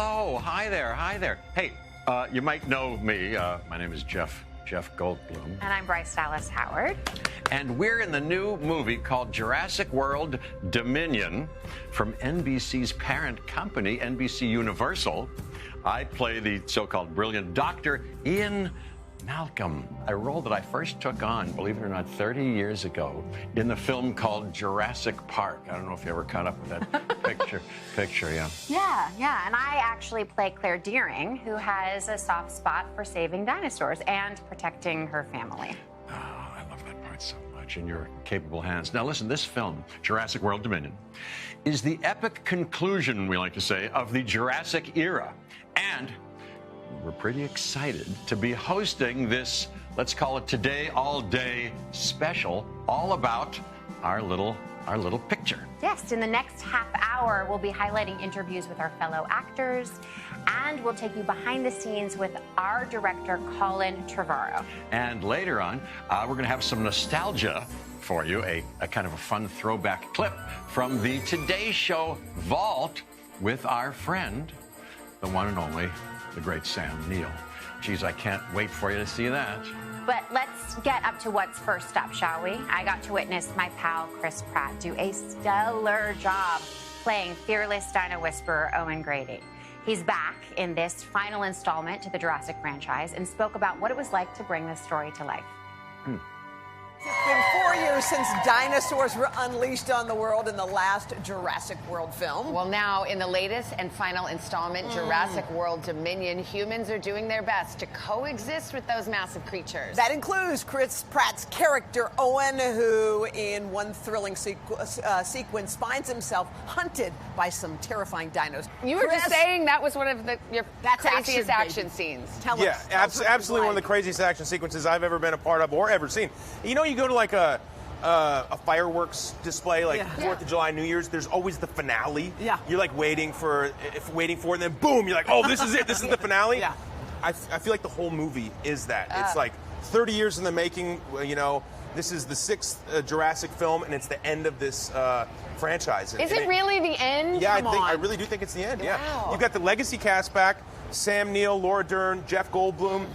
hello. Hi there. Hi there. Hey, you might know me. My name is Jeff Goldblum. And I'm Bryce Dallas Howard. And we're in the new movie called Jurassic World Dominion from NBC's parent company, NBC Universal. I play the so-called brilliant Dr. Ian Malcolm, a role that I first took on, believe it or not, 30 years ago in the film called Jurassic Park. I don't know if you ever caught up with that picture, yeah. Yeah, and I actually play Claire Deering, who has a soft spot for saving dinosaurs and protecting her family. Oh, I love that part so much, in your capable hands. Now listen, this film, Jurassic World Dominion, is the epic conclusion, we like to say, of the Jurassic era. And we're pretty excited to be hosting this, let's call it Today All Day special, all about our little picture. Yes, in the next half hour, we'll be highlighting interviews with our fellow actors, and we'll take you behind the scenes with our director, Colin Trevorrow. And later on, we're going to have some nostalgia for you, a kind of a fun throwback clip from the Today Show vault with our friend, the one and only, the great Sam Neill. Geez, I can't wait for you to see that. But let's get up to what's first up, shall we? I got to witness my pal Chris Pratt do a stellar job playing fearless Dino Whisperer Owen Grady. He's back in this final installment to the Jurassic franchise and spoke about what it was like to bring this story to life. It's been 4 years since dinosaurs were unleashed on the world in the last Jurassic World film. Well, now in the latest and final installment, Jurassic World Dominion, humans are doing their best to coexist with those massive creatures. That includes Chris Pratt's character, Owen, who in one thrilling sequence finds himself hunted by some terrifying dinos. You were just saying that was one of your craziest action scenes. Tell us. Absolutely one of the craziest action sequences I've ever been a part of or ever seen. You know, you go to like a fireworks display, like 4th of July, New Year's, there's always the finale. Yeah. You're like waiting for it, and then boom, you're like, oh, this is it. This is the finale. Yeah. I feel like the whole movie is that. It's like 30 years in the making. You know, this is the 6th Jurassic film, and it's the end of this franchise. Is it really the end? Yeah, I really do think it's the end. Wow. Yeah. You've got the legacy cast back: Sam Neill, Laura Dern, Jeff Goldblum,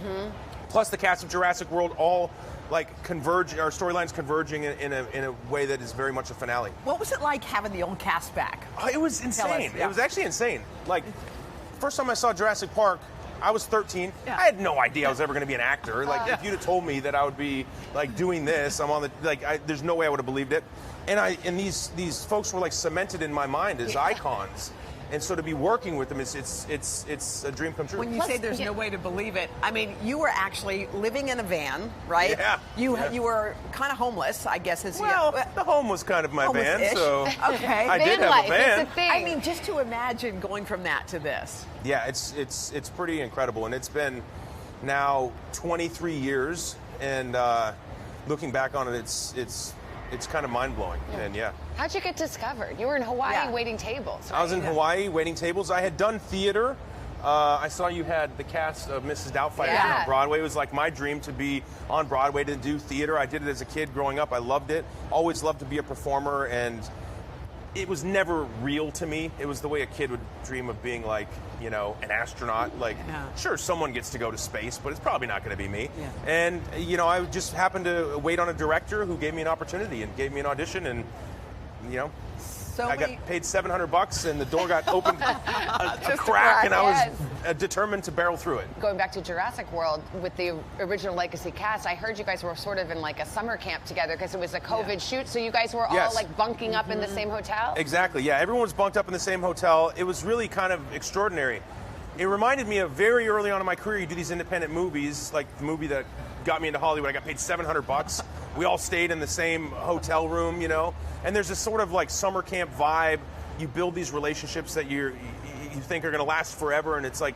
plus the cast of Jurassic World, all like our storylines converging in a way that is very much a finale. What was it like having the old cast back? Oh, it was insane. Yeah. It was actually insane. Like, first time I saw Jurassic Park, I was 13. Yeah. I had no idea I was ever going to be an actor. Like, if you'd have told me that I would be like doing this, there's no way I would have believed it. And these folks were like cemented in my mind as icons. And so to be working with them, it's a dream come true. When you say there's no way to believe it, I mean, you were actually living in a van, right? Yeah. You were kind of homeless, I guess. The home was kind of my van, so okay. I did have a van. It's a thing. I mean, just to imagine going from that to this. Yeah, it's pretty incredible, and it's been now 23 years, and looking back on it, it's kind of mind-blowing. And How'd you get discovered? You were in Hawaii waiting tables. Right? I was in Hawaii waiting tables. I had done theater. I saw you had the cast of Mrs. Doubtfire on Broadway. It was like my dream to be on Broadway, to do theater. I did it as a kid growing up. I loved it. Always loved to be a performer, and it was never real to me. It was the way a kid would dream of being like, you know, an astronaut. Like, sure, someone gets to go to space, but it's probably not going to be me. Yeah. And, you know, I just happened to wait on a director who gave me an opportunity and gave me an audition, and, you know, I got paid $700 and the door got opened a crack, and I was determined to barrel through it. Going back to Jurassic World with the original legacy cast, I heard you guys were sort of in like a summer camp together because it was a COVID shoot, so you guys were all like bunking up in the same hotel? Exactly, yeah. Everyone was bunked up in the same hotel. It was really kind of extraordinary. It reminded me of very early on in my career, you do these independent movies, like the movie that got me into Hollywood. I got paid $700. We all stayed in the same hotel room, you know, and there's this sort of like summer camp vibe. You build these relationships that you think are going to last forever, and it's like,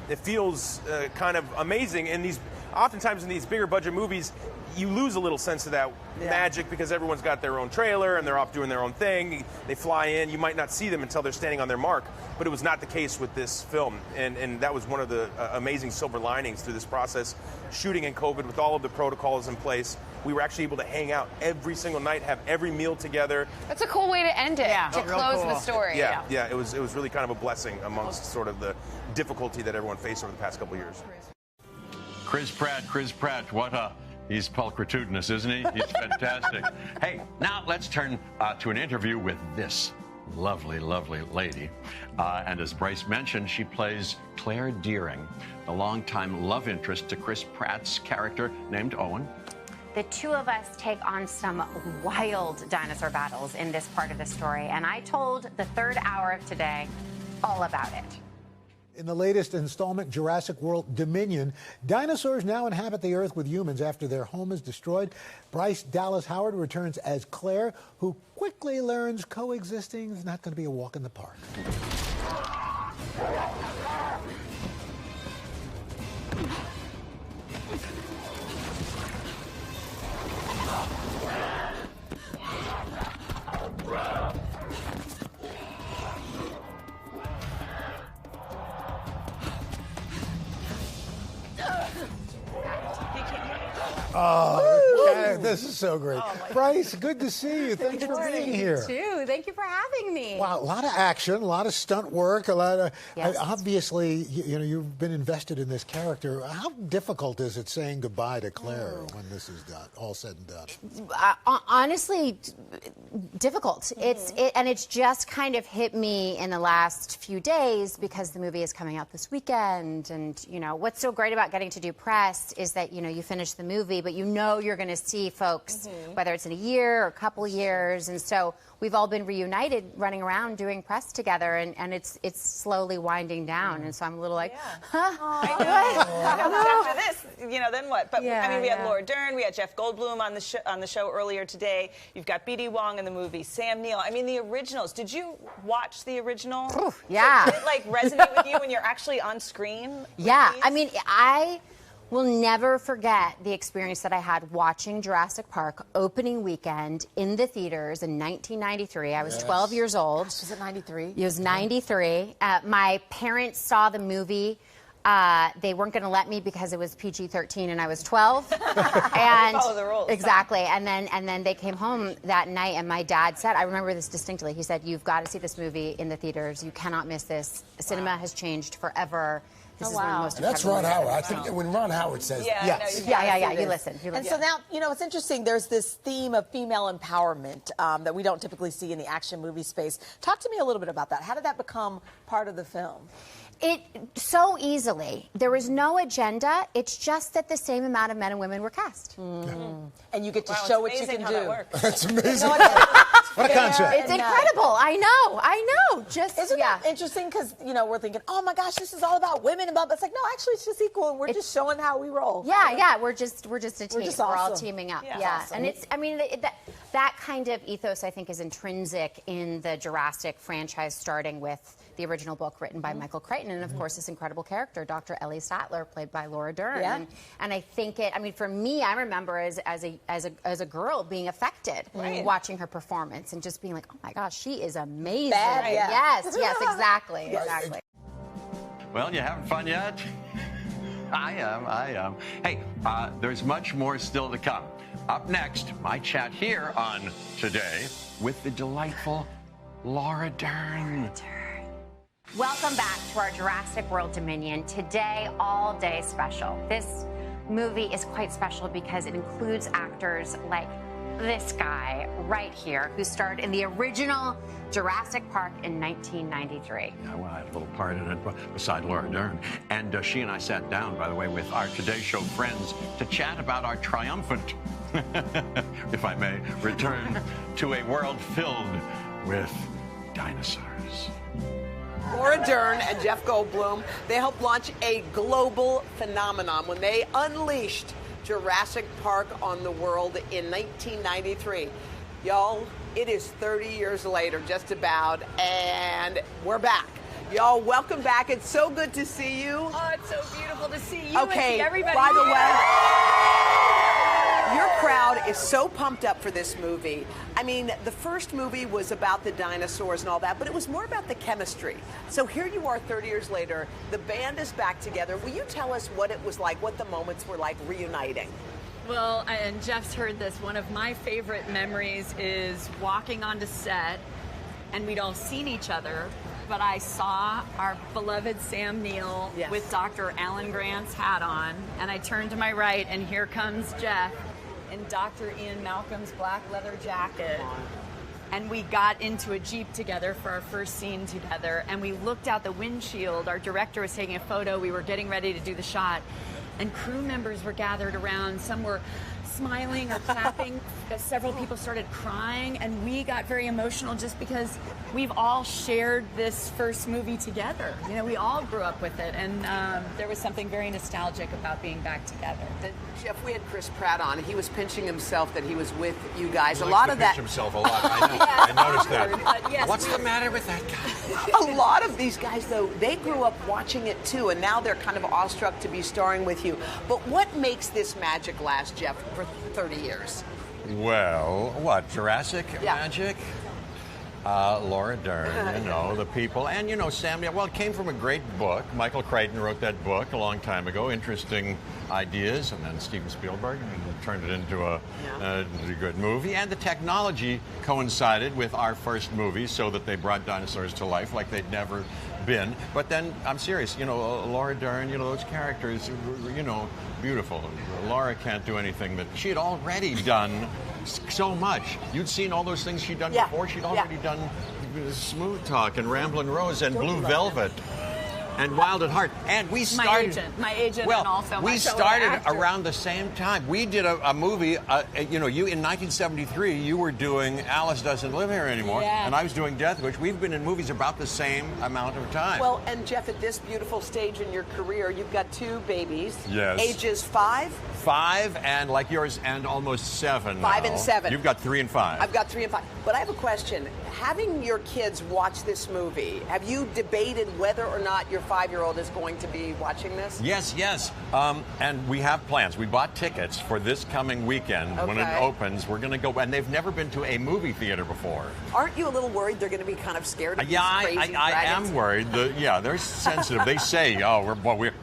it feels kind of amazing. And oftentimes in these bigger budget movies, you lose a little sense of that magic because everyone's got their own trailer and they're off doing their own thing. They fly in. You might not see them until they're standing on their mark, but it was not the case with this film. And that was one of the amazing silver linings through this process. Shooting in COVID with all of the protocols in place, we were actually able to hang out every single night, have every meal together. That's a cool way to end it, to close the story. Yeah, it was really kind of a blessing amongst sort of the difficulty that everyone faced over the past couple of years. Chris Pratt, he's pulchritudinous, isn't he? He's fantastic. Hey, now let's turn to an interview with this lovely, lovely lady. And as Bryce mentioned, she plays Claire Dearing, the longtime love interest to Chris Pratt's character named Owen. The two of us take on some wild dinosaur battles in this part of the story, and I told the third hour of today all about it. In the latest installment, Jurassic World Dominion, dinosaurs now inhabit the Earth with humans after their home is destroyed. Bryce Dallas Howard returns as Claire, who quickly learns coexisting is not going to be a walk in the park. Oh, this is so great. Bryce, good to see you. Thanks for being here. Too. Thank you for having me. Wow, a lot of action, a lot of stunt work, a lot of obviously, you've been invested in this character. How difficult is it saying goodbye to Claire when this is done, all said and done? Honestly, difficult. It's just kind of hit me in the last few days because the movie is coming out this weekend, and what's so great about getting to do press is that you finish the movie, but you're going to see folks, whether it's in a year or a couple years, and so we've all been reunited, running around doing press together, and it's slowly winding down, and so I'm a little like, after this, then what? But we had Laura Dern, we had Jeff Goldblum on the show earlier today. You've got B.D. Wong in the movie, Sam Neill. I mean, the originals. Did you watch the original? Yeah. So did it resonate with you when you're actually on screen? Yeah. I mean, I will never forget the experience that I had watching Jurassic Park opening weekend in the theaters in 1993. I was 12 years old. Gosh, was it 93? It was 93. My parents saw the movie. They weren't going to let me because it was PG-13 and I was 12. And follow the rules. Exactly. And then they came home that night, and my dad said, I remember this distinctly. He said, "You've got to see this movie in the theaters. You cannot miss this. Cinema has changed forever." This is one of the most That's Ron Howard. I think that when Ron Howard says yes. Yeah. You listen. And so now, it's interesting. There's this theme of female empowerment that we don't typically see in the action movie space. Talk to me a little bit about that. How did that become part of the film? It so easily. There was no agenda. It's just that the same amount of men and women were cast. And you get to show what you can do. That's amazing. What a concept. It's incredible. I know. Isn't that interesting? Because, we're thinking, oh my gosh, this is all about women. But it's like, no, actually, it's just equal. And we're just showing how we roll. Yeah. We're just a team. Just we're awesome. all teaming up. Yeah. Awesome. And that kind of ethos, I think, is intrinsic in the Jurassic franchise, starting with the original book written by Michael Crichton, and of course this incredible character, Dr. Ellie Sattler, played by Laura Dern. Yeah. And I think for me, I remember as a girl being affected watching her performance and just being like, oh my gosh, she is amazing. Bad, yeah. Yes, exactly. Well, you having fun yet? I am. Hey, there's much more still to come. Up next, my chat here on Today with the delightful Laura Dern. Welcome back to our Jurassic World Dominion Today All Day special. This movie is quite special because it includes actors like this guy right here, who starred in the original Jurassic Park in 1993. Yeah, well, I had a little part in it beside Laura Dern. And she and I sat down, by the way, with our Today Show friends to chat about our triumphant, if I may, return to a world filled with dinosaurs. Laura Dern and Jeff Goldblum, they helped launch a global phenomenon when they unleashed Jurassic Park on the world in 1993. Y'all, it is 30 years later, just about, and we're back. Y'all, welcome back. It's so good to see you. Oh, it's so beautiful to see you Okay, and see everybody. by the way, your crowd is so pumped up for this movie. I mean, the first movie was about the dinosaurs and all that, but it was more about the chemistry. So here you are 30 years later. The band is back together. Will you tell us what it was like, what the moments were like reuniting? Well, and Jeff's heard this, one of my favorite memories is walking onto set, and we'd all seen each other but I saw our beloved Sam Neill with Dr. Alan Grant's hat on, and I turned to my right, and here comes Jeff in Dr. Ian Malcolm's black leather jacket. And we got into a Jeep together for our first scene together, and we looked out the windshield. Our director was taking a photo. We were getting ready to do the shot, and crew members were gathered around. Some were smiling or clapping. Several people started crying, and we got very emotional just because we've all shared this first movie together. You know, we all grew up with it, and there was something very nostalgic about being back together. Jeff, we had Chris Pratt on. He was pinching himself that he was with you guys. He a lot likes of to that. pinch himself a lot. I know. I noticed that. Yes, What's the matter with that guy? A lot of these guys, though, they grew up watching it too, and now they're kind of awestruck to be starring with you. But what makes this magic last, Jeff, for 30 years? Well, what, Jurassic magic? Laura Dern, you know, the people. And, you know, Sam, well, it came from a great book. Michael Crichton wrote that book a long time ago, interesting ideas, and then Steven Spielberg turned it into a good movie. And the technology coincided with our first movie so that they brought dinosaurs to life like they'd never been. But then, I'm serious, you know, Laura Dern, you know, those characters, you know, beautiful. Laura can't do anything that she had already done so much. You'd seen all those things she'd done before. She'd already done Smooth Talk and Ramblin' Rose and Blue Velvet and Wild at Heart. And we started... My agent well, and also we my started around the same time. We did a movie, you know, you in 1973, you were doing Alice Doesn't Live Here Anymore, and I was doing Death Wish. We've been in movies about the same amount of time. Well, and Jeff, at this beautiful stage in your career, you've got 2 babies. Yes. Ages 5? 5 and like yours, and almost 7 5 now. and 7. You've got 3 and 5. I've got 3 and 5. But I have a question. Having your kids watch this movie, have you debated whether or not your 5-year-old is going to be watching this? Yes, yes. And we have plans. We bought tickets for this coming weekend. When it opens, we're going to go. And they've never been to a movie theater before. Aren't you a little worried they're going to be kind of scared of these crazy dragons? I am worried. They're sensitive. They say, oh,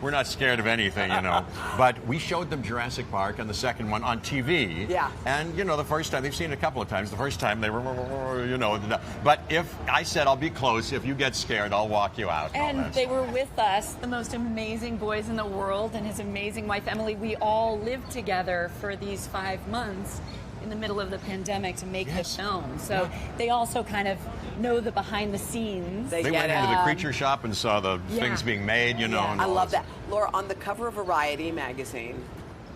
we're not scared of anything, you know. But we showed them Jurassic Park and the second one on TV. Yeah. And, you know, the first time, they've seen it a couple of times. The first time they were, you know. But if I said, I'll be close. If you get scared, I'll walk you out. And they were with us, the most amazing boys in the world, and his amazing wife, Emily. We all lived together for these 5 months in the middle of the pandemic to make the film. So they also kind of know the behind the scenes. They went into the creature shop and saw the things being made, you know. And I love that. Laura, on the cover of Variety magazine,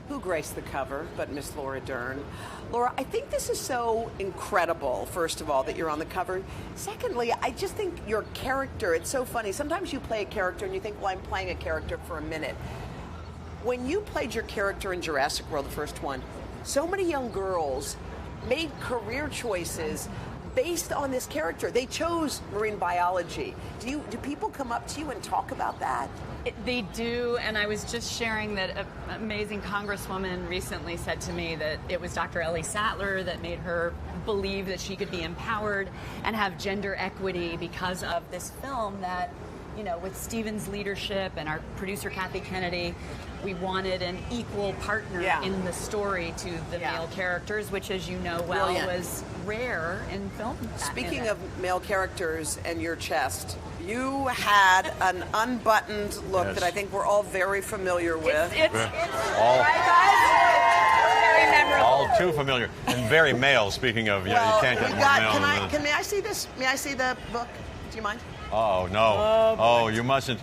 who graced the cover but Miss Laura Dern? Laura, I think this is so incredible, first of all, that you're on the cover. Secondly, I just think your character, it's so funny. Sometimes you play a character and you think, well, I'm playing a character for a minute. When you played your character in Jurassic World, the first one, so many young girls made career choices based on this character. They chose marine biology. Do people come up to you and talk about that? They do, and I was just sharing that an amazing congresswoman recently said to me that it was Dr. Ellie Sattler that made her believe that she could be empowered and have gender equity because of this film that, you know, with Steven's leadership and our producer Kathy Kennedy, we wanted an equal partner in the story to the male characters, which, as you know well, was rare in film. Speaking of male characters and your chest, you had an unbuttoned look that I think we're all very familiar with. It's right, guys? Very memorable. All too familiar and very male. Speaking of, you can't get more male. May I see this? May I see the book? Do you mind? Oh no! You mustn't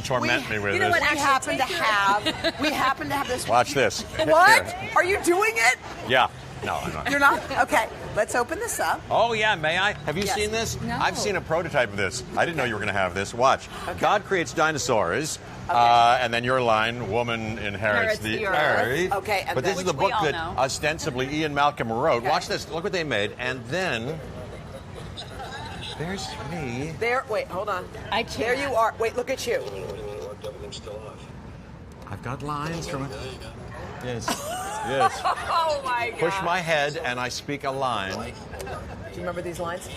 torment me with you know this. What? We happen to have this. Watch this. What? Here. Are you doing it? Yeah. No, I'm not. You're not? Okay. Let's open this up. Oh, yeah. May I? Have you seen this? No. I've seen a prototype of this. I didn't know you were going to have this. Watch. Okay. God creates dinosaurs, and then your line, woman inherits the earth. Okay. But this is the book that ostensibly Ian Malcolm wrote. Okay. Watch this. Look what they made. And then there's me. There. Wait, hold on. I can't. There you are. Wait, look at you. I've got lines from it. Yes. Yes. Oh my God. Push my head and I speak a line. Do you remember these lines?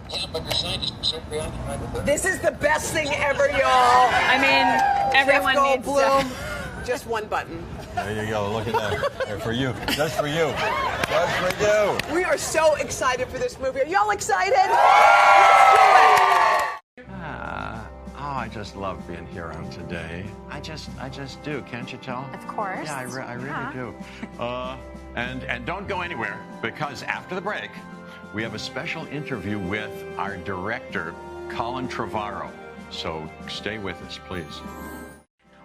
Yeah, but your science is so preoccupied with that. This is the best thing ever, y'all. I mean, everyone Jeff needs Goldblum. Just one button. There you go. Look at that. For you. Just for you. Just for you. We are so excited for this movie. Are y'all excited? Let's do it. I just love being here on Today. I just do. Can't you tell? Of course. Yeah, I really do. And don't go anywhere, because after the break, we have a special interview with our director, Colin Trevorrow. So stay with us, please.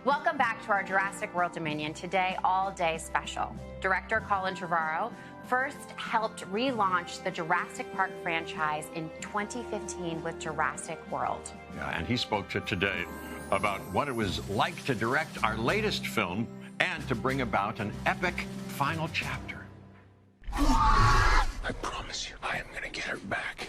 Welcome back to our Jurassic World Dominion Today All Day special. Director Colin Trevorrow first helped relaunch the Jurassic Park franchise in 2015 with Jurassic World. Yeah, and he spoke to Today about what it was like to direct our latest film and to bring about an epic final chapter. I promise you, I am going to get her back.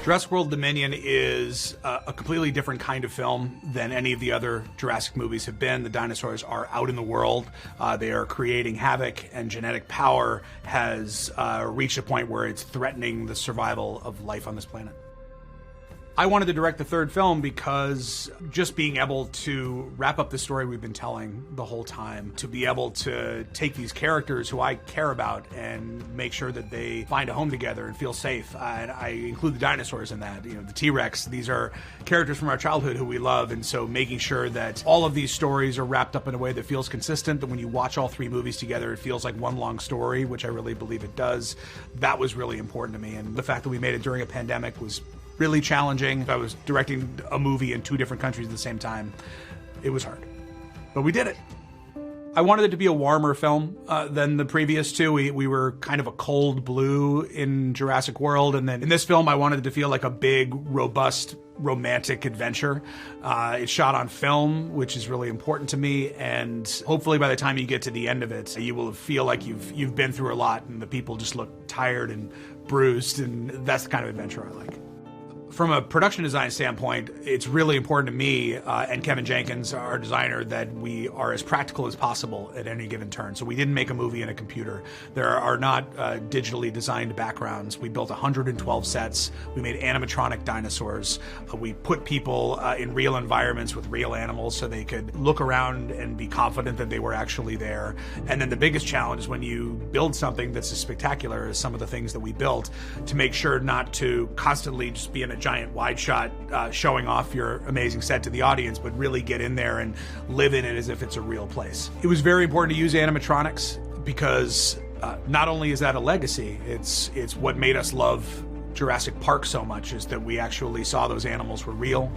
Jurassic World Dominion is a completely different kind of film than any of the other Jurassic movies have been. The dinosaurs are out in the world. They are creating havoc, and genetic power has reached a point where it's threatening the survival of life on this planet. I wanted to direct the third film because just being able to wrap up the story we've been telling the whole time, to be able to take these characters who I care about and make sure that they find a home together and feel safe. And I include the dinosaurs in that, the T-Rex. These are characters from our childhood who we love, and so making sure that all of these stories are wrapped up in a way that feels consistent, that when you watch all three movies together, it feels like one long story, which I really believe it does. That was really important to me, and the fact that we made it during a pandemic was really challenging. I was directing a movie in two different countries at the same time. It was hard, but we did it. I wanted it to be a warmer film than the previous two. We were kind of a cold blue in Jurassic World, and then in this film I wanted it to feel like a big, robust, romantic adventure. It's shot on film, which is really important to me, and hopefully by the time you get to the end of it, you will feel like you've been through a lot, and the people just look tired and bruised, and that's the kind of adventure I like. From a production design standpoint, it's really important to me and Kevin Jenkins, our designer, that we are as practical as possible at any given turn. So we didn't make a movie in a computer. There are not digitally designed backgrounds. We built 112 sets. We made animatronic dinosaurs. We put people in real environments with real animals so they could look around and be confident that they were actually there. And then the biggest challenge is when you build something that's as spectacular as some of the things that we built, to make sure not to constantly just be in a giant wide shot showing off your amazing set to the audience, but really get in there and live in it as if it's a real place. It was very important to use animatronics because not only is that a legacy, it's what made us love Jurassic Park so much, is that we actually saw those animals were real.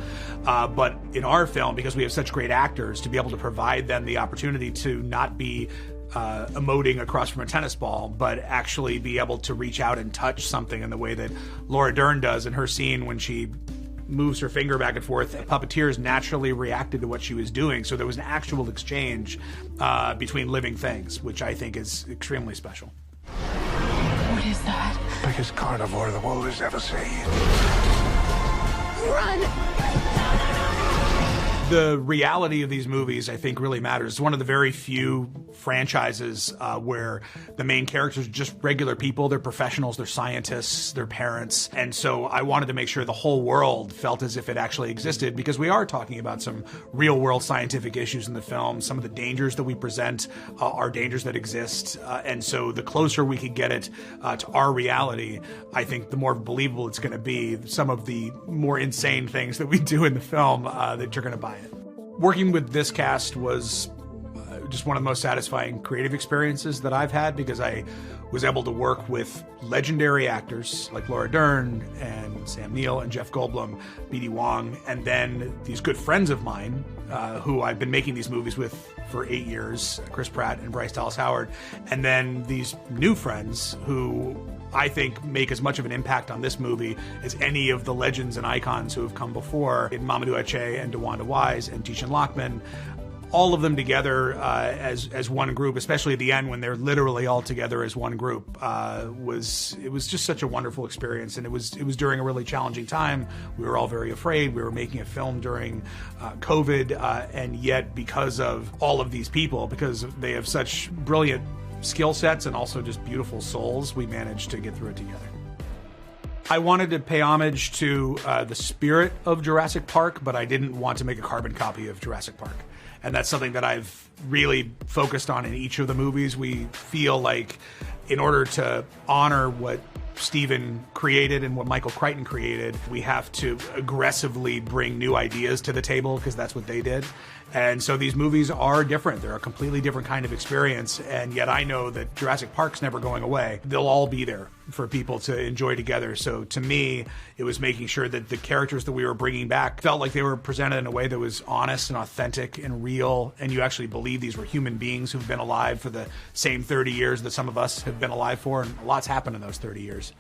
But in our film, because we have such great actors, to be able to provide them the opportunity to not be emoting across from a tennis ball, but actually be able to reach out and touch something in the way that Laura Dern does in her scene when she moves her finger back and forth. Puppeteers naturally reacted to what she was doing, so there was an actual exchange between living things, which I think is extremely special. What is that? Biggest carnivore the world has ever seen. Run! The reality of these movies, I think, really matters. It's one of the very few franchises where the main characters are just regular people. They're professionals, they're scientists, they're parents. And so I wanted to make sure the whole world felt as if it actually existed, because we are talking about some real world scientific issues in the film. Some of the dangers that we present are dangers that exist. And so the closer we could get it to our reality, I think the more believable it's going to be. Some of the more insane things that we do in the film that you're going to buy it. Working with this cast was just one of the most satisfying creative experiences that I've had, because I was able to work with legendary actors like Laura Dern and Sam Neill and Jeff Goldblum, BD Wong, and then these good friends of mine who I've been making these movies with for 8 years, Chris Pratt and Bryce Dallas Howard, and then these new friends who I think make as much of an impact on this movie as any of the legends and icons who have come before, in Mamadou Ache and DeWanda Wise and Tishan Lockman. All of them together as one group, especially at the end when they're literally all together as one group, it was just such a wonderful experience. And it was during a really challenging time. We were all very afraid. We were making a film during COVID, and yet because of all of these people, because they have such brilliant skill sets and also just beautiful souls, we managed to get through it together. I wanted to pay homage to the spirit of Jurassic Park, but I didn't want to make a carbon copy of Jurassic Park. And that's something that I've really focused on in each of the movies. We feel like in order to honor what Steven created and what Michael Crichton created. We have to aggressively bring new ideas to the table because that's what they did. And so these movies are different. They're a completely different kind of experience. And yet I know that Jurassic Park's never going away. They'll all be there for people to enjoy together. So to me, it was making sure that the characters that we were bringing back felt like they were presented in a way that was honest and authentic and real. And you actually believe these were human beings who've been alive for the same 30 years that some of us have been alive for. And a lot's happened in those 30 years.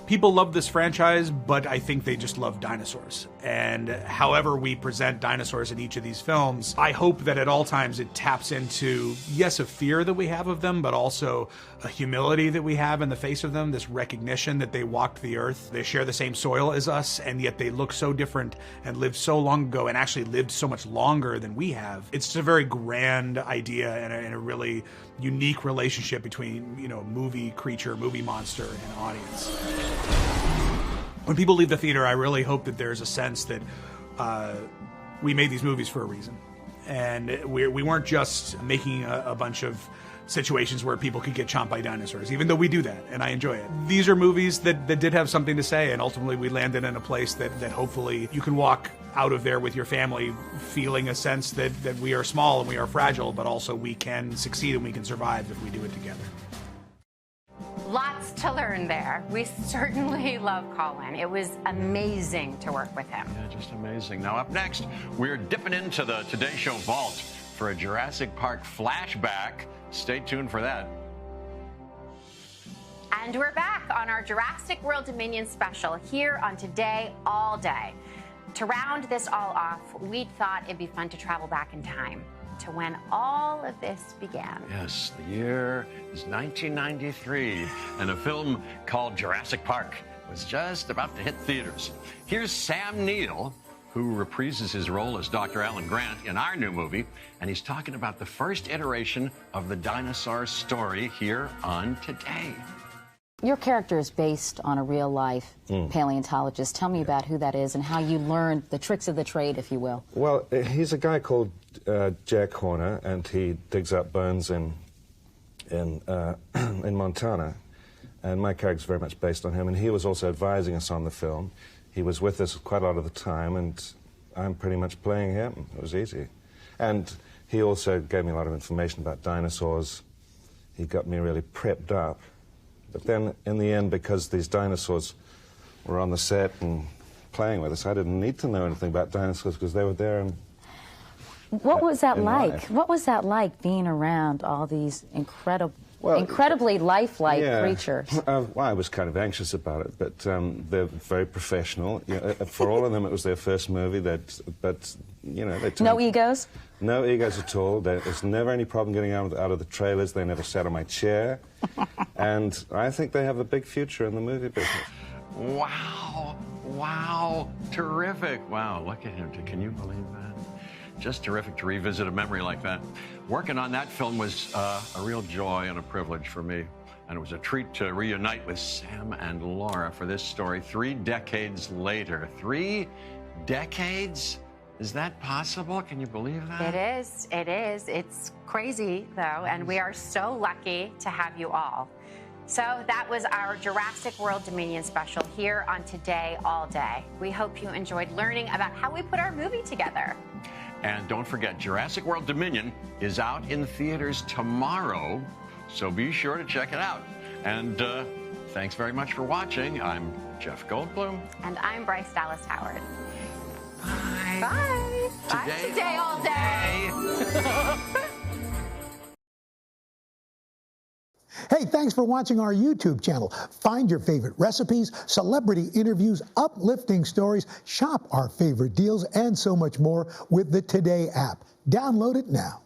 People love this franchise, but I think they just love dinosaurs. And however we present dinosaurs in each of these films, I hope that at all times it taps into, yes, a fear that we have of them, but also a humility that we have in the face of them, this recognition that they walked the earth, they share the same soil as us, and yet they look so different and lived so long ago and actually lived so much longer than we have. It's a very grand idea and a really unique relationship between, you know, movie creature, movie monster, and audience. When people leave the theater, I really hope that there's a sense that we made these movies for a reason. And we weren't just making a bunch of situations where people could get chomped by dinosaurs, even though we do that, and I enjoy it. These are movies that did have something to say, and ultimately we landed in a place that hopefully you can walk out of there with your family feeling a sense that we are small and we are fragile, but also we can succeed and we can survive if we do it together. Lots to learn there. We certainly love Colin. It was amazing to work with him. Yeah, just amazing. Now up next, we're dipping into the Today Show vault for a Jurassic Park flashback. Stay tuned for that. And we're back on our Jurassic World Dominion special here on Today All Day. To round this all off, we thought it'd be fun to travel back in time to when all of this began. Yes, the year is 1993, and a film called Jurassic Park was just about to hit theaters. Here's Sam Neill, who reprises his role as Dr. Alan Grant in our new movie, and he's talking about the first iteration of the dinosaur story here on Today. Your character is based on a real-life paleontologist. Tell me about who that is and how you learned the tricks of the trade, if you will. Well, he's a guy called Jack Horner, and he digs up bones in Montana. And my character's very much based on him, and he was also advising us on the film. He was with us quite a lot of the time, and I'm pretty much playing him. It was easy. And he also gave me a lot of information about dinosaurs. He got me really prepped up. But then, in the end, because these dinosaurs were on the set and playing with us, I didn't need to know anything about dinosaurs because they were there. And what was that like? What was that like, being around all these incredibly lifelike creatures? Well, I was kind of anxious about it, but they're very professional. You know, for all of them, it was their first movie. But you know, no egos. No egos at all. There's never any problem getting out of the trailers. They never sat on my chair, and I think they have a big future in the movie business. Wow! Wow! Terrific! Wow! Look at him. Can you believe that? Just terrific to revisit a memory like that. Working on that film was a real joy and a privilege for me. And it was a treat to reunite with Sam and Laura for this story 3 decades later. 3 decades? Is that possible? Can you believe that? It is. It is. It's crazy, though, and we are so lucky to have you all. So that was our Jurassic World Dominion special here on Today All Day. We hope you enjoyed learning about how we put our movie together. And don't forget, Jurassic World Dominion is out in theaters tomorrow, so be sure to check it out. And thanks very much for watching. I'm Jeff Goldblum. And I'm Bryce Dallas Howard. Bye. Bye. Bye. Today All Day. Hey, thanks for watching our YouTube channel. Find your favorite recipes, celebrity interviews, uplifting stories, shop our favorite deals, and so much more with the Today app. Download it now.